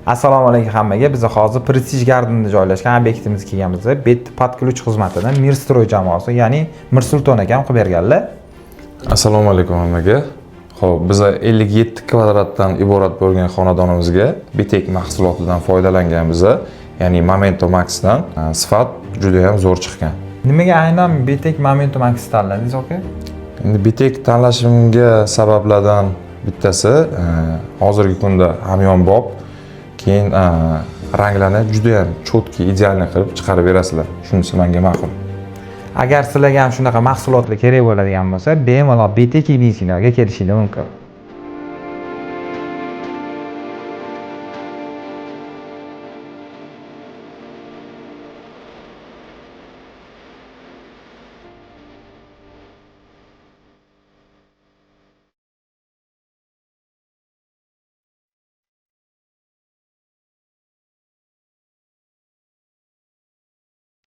Assalomu alaykum hammaga. Biz hozir Prestige Garden'da joylashgan obyektimizga kelganmiz. Bet podключ xizmatidan Mirstroy jamoasi, ya'ni Mirsulton akam qilib berganlar. Assalomu alaykum hammaga. Xo'p, biz 57 kvadratdan iborat bo'lgan xonadonimizga Bitek mahsulotidan foydalanganmiz, ya'ni Momento Max'dan sifat juda ham zo'r chiqqan. Nimaga aynan Bitek Momento Max tanladingiz aka? Endi Bitek tanlashimga sabablardan bittasi hozirgi kunda hamyonbop, keyin ranglarni juda ham cho'tki, idealni qilib chiqarib berasizlar. Shunisi menga ma'qul. Agar sizlarga ham shunaqa mahsulotlar kerak bo'ladigan bo'lsa, bemalol Bitek Medicinaga kelishingiz mumkin.